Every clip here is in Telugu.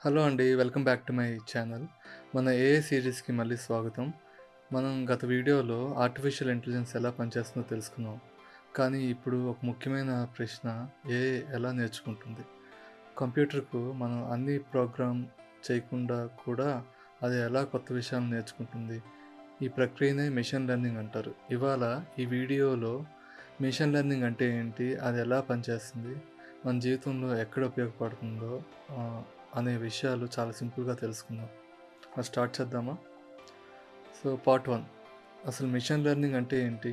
హలో అండి. Welcome back to my channel. మన ఏఐ సీరీస్‌కి మళ్ళీ స్వాగతం. మనం గత వీడియోలో ఆర్టిఫిషియల్ ఇంటెలిజెన్స్ ఎలా పనిచేస్తుందో తెలుసుకున్నాం. కానీ ఇప్పుడు ఒక ముఖ్యమైన ప్రశ్న ఏఐ ఎలా నేర్చుకుంటుంది? కంప్యూటర్‌కు మనం అన్నీ ప్రోగ్రామ్ చేయకుండా కూడా అది ఎలా కొత్త విషయాలను నేర్చుకుంటుంది? ఈ ప్రక్రియనే మెషిన్ లెర్నింగ్ అంటారు. ఇవాళ ఈ వీడియోలో మెషిన్ లెర్నింగ్ అంటే ఏంటి? అది ఎలా పనిచేస్తుంది? మన జీవితంలో ఎక్కడ ఉపయోగపడుతుందో ఆహ్, అనే విషయాలు చాలా సింపుల్‌గా తెలుసుకుందాం. మరి స్టార్ట్ చేద్దామా? సో, పార్ట్ 1 అసలు మెషిన్ లెర్నింగ్ అంటే ఏంటి?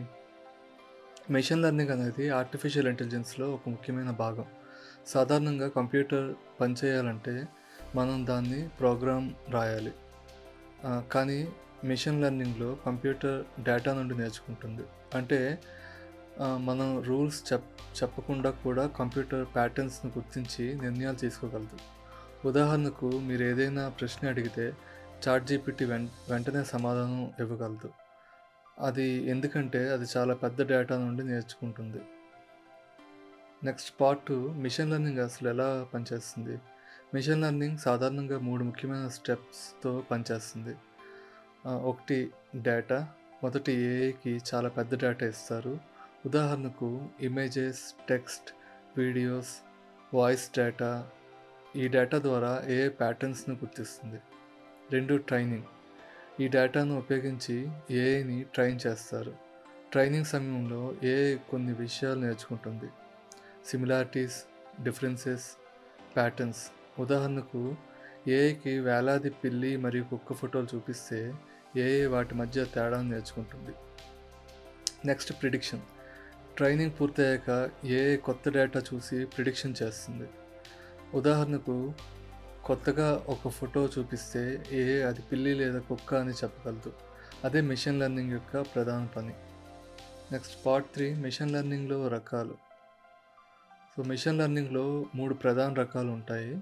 మెషిన్ లెర్నింగ్ అనేది ఆర్టిఫిషియల్ ఇంటెలిజెన్స్‌లో ఒక ముఖ్యమైన భాగం. సాధారణంగా కంప్యూటర్ పనిచేయాలంటే మనం దాన్ని ప్రోగ్రామ్ రాయాలి. కానీ మెషిన్ లెర్నింగ్‌లో కంప్యూటర్ డేటా నుండి నేర్చుకుంటుంది. అంటే మనం రూల్స్ చెప్పకుండా కూడా కంప్యూటర్ ప్యాటర్న్స్‌ని గుర్తించి నిర్ణయాలు తీసుకోగలదు. ఉదాహరణకు మీరు ఏదైనా ప్రశ్న అడిగితే చాట్‌జీపీటీ వెంటనే సమాధానం ఇవ్వగలదు. అది ఎందుకంటే అది చాలా పెద్ద డేటా నుండి నేర్చుకుంటుంది. నెక్స్ట్ పార్ట్ 2 మిషన్ లెర్నింగ్ అసలు ఎలా పనిచేస్తుంది? మిషన్ లెర్నింగ్ సాధారణంగా 3 ముఖ్యమైన స్టెప్స్‌తో పనిచేస్తుంది. ఒకటి డేటా. మొదటి ఏఐకి చాలా పెద్ద డేటా ఇస్తారు. ఉదాహరణకు images, text, videos, voice data. ఈ డేటా ద్వారా ఏఐ ప్యాటర్న్స్‌ని గుర్తిస్తుంది. 2 ట్రైనింగ్. ఈ డేటాను ఉపయోగించి ఏఐని ట్రైన్ చేస్తారు. ట్రైనింగ్ సమయంలో ఏఐ కొన్ని విషయాలు నేర్చుకుంటుంది. Similarities, differences, patterns. ఉదాహరణకు ఏఐకి వేలాది పిల్లి మరియు కుక్క ఫోటోలు చూపిస్తే ఏఐ వాటి మధ్య తేడాను నేర్చుకుంటుంది. Next prediction. ట్రైనింగ్ పూర్తయ్యాక ఏఐ కొత్త డేటా చూసి ప్రిడిక్షన్ చేస్తుంది. ఉదాహరణకు కొత్తగా ఒక ఫోటో చూపిస్తే ఏఐ అది పిల్లి లేదా కుక్క అని చెప్పగలదు. అదే మెషిన్ లెర్నింగ్ యొక్క ప్రధాన పని. నెక్స్ట్ పార్ట్ 3 మెషిన్ లెర్నింగ్‌లో రకాలు. సో, మెషిన్ లెర్నింగ్‌లో 3 ప్రధాన రకాలు ఉంటాయి.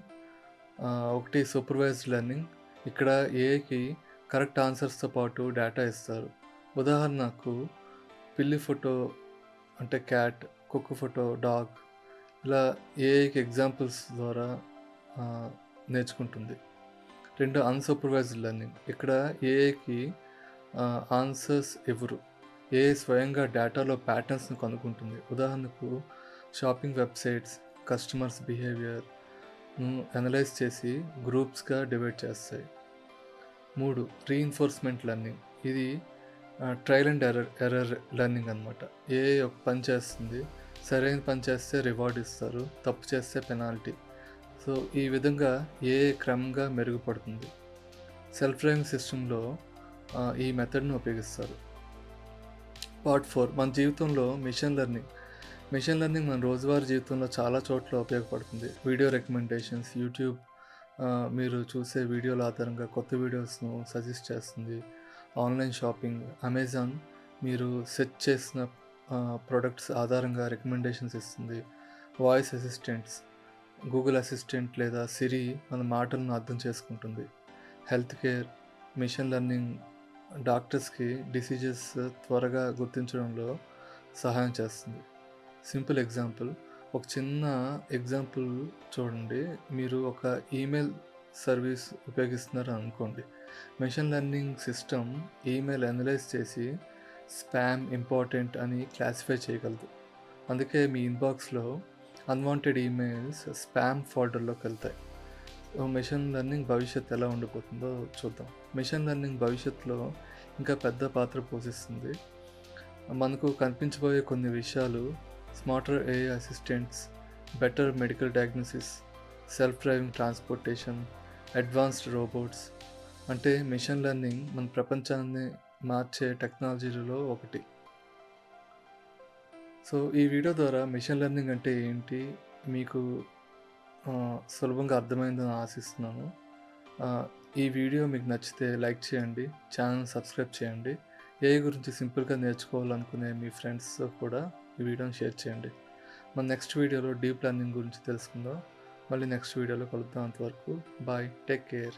ఒకటి సూపర్వైజ్డ్ లెర్నింగ్. ఇక్కడ ఏఐకి కరెక్ట్ ఆన్సర్స్‌తో పాటు డేటా ఇస్తారు. ఉదాహరణకు పిల్లి ఫోటో అంటే క్యాట్, కుక్క ఫోటో డాగ్. ఇలా ఏఐకి ఎగ్జాంపుల్స్ ద్వారా ఆహ్, నేర్చుకుంటుంది. 2 అన్‌సూపర్వైజ్డ్ లెర్నింగ్. ఇక్కడ ఏఐకి ఆన్సర్స్ ఇవ్వరు. ఏఐ స్వయంగా డేటాలో ప్యాటర్న్స్‌ని కనుక్కుంటుంది. ఉదాహరణకు షాపింగ్ వెబ్‌సైట్స్, కస్టమర్స్ బిహేవియర్‌ను అనలైజ్ చేసి గ్రూప్స్‌గా డివైడ్ చేస్తాయి. 3 రీఇన్ఫోర్స్‌మెంట్ లెర్నింగ్. ఇది ట్రయల్ అండ్ ఎర్రర్ లెర్నింగ్ అనమాట. ఏఐ ఒక పని చేస్తుంది. సరైన పని చేస్తే రివార్డ్ ఇస్తారు. తప్పు చేస్తే పెనాల్టీ. సో, ఈ విధంగా ఏఐ క్రమంగా మెరుగుపడుతుంది. సెల్ఫ్ డ్రైవింగ్ సిస్టమ్‌లో ఈ మెథడ్‌ని ఉపయోగిస్తారు. పార్ట్ 4 మన జీవితంలో మిషన్ లెర్నింగ్. మిషన్ లెర్నింగ్ మన రోజువారీ జీవితంలో చాలా చోట్ల ఉపయోగపడుతుంది. వీడియో రికమెండేషన్స్, యూట్యూబ్ మీరు చూసే వీడియోల ఆధారంగా కొత్త వీడియోస్‌ను సజెస్ట్ చేస్తుంది. ఆన్‌లైన్ షాపింగ్, అమెజాన్ మీరు సెర్చ్ చేసిన ప్రొడక్ట్స్ ఆధారంగా రికమెండేషన్స్ ఇస్తుంది. వాయిస్ అసిస్టెంట్స్, గూగుల్ అసిస్టెంట్ లేదా సిరి మన మాటలను అర్థం చేసుకుంటుంది. హెల్త్ కేర్, మిషన్ లెర్నింగ్ డాక్టర్స్‌కి డిసీజెస్ త్వరగా గుర్తించడంలో సహాయం చేస్తుంది. సింపుల్ ఎగ్జాంపుల్, ఒక చిన్న ఎగ్జాంపుల్ చూడండి. మీరు ఒక ఈమెయిల్ సర్వీస్ ఉపయోగిస్తున్నారని అనుకోండి. Machine learning system email analyse చేసి స్పామ్, ఇంపార్టెంట్ అని క్లాసిఫై చేయగలదు. అందుకే మీ ఇన్బాక్స్‌లో అన్‌వాంటెడ్ ఈమెయిల్స్ స్పామ్ ఫోల్డర్‌లోకి వెళ్తాయి. మెషిన్ లెర్నింగ్ భవిష్యత్తు ఎలా ఉండబోతుందో చూద్దాం. మెషిన్ లెర్నింగ్ భవిష్యత్తులో ఇంకా పెద్ద పాత్ర పోషిస్తుంది. మనకు కనిపించబోయే కొన్ని విషయాలు smarter AI assistants, better medical diagnosis, self driving transportation, advanced robots. అంటే మెషిన్ లెర్నింగ్ మన ప్రపంచాన్ని మార్చే టెక్నాలజీలలో ఒకటి. సో, ఈ వీడియో ద్వారా మెషిన్ లెర్నింగ్ అంటే ఏంటి మీకు సులభంగా అర్థమైందని ఆశిస్తున్నాను. ఆహ్, ఈ వీడియో మీకు నచ్చితే లైక్ చేయండి. ఛానెల్‌ని సబ్స్క్రైబ్ చేయండి. ఏఐ గురించి సింపుల్‌గా నేర్చుకోవాలనుకునే మీ ఫ్రెండ్స్‌తో కూడా ఈ వీడియోని షేర్ చేయండి. మన నెక్స్ట్ వీడియోలో డీప్ లెర్నింగ్ గురించి తెలుసుకుందాం. మళ్ళీ నెక్స్ట్ వీడియోలో కలుద్దాం. అంతవరకు బాయ్. Take care.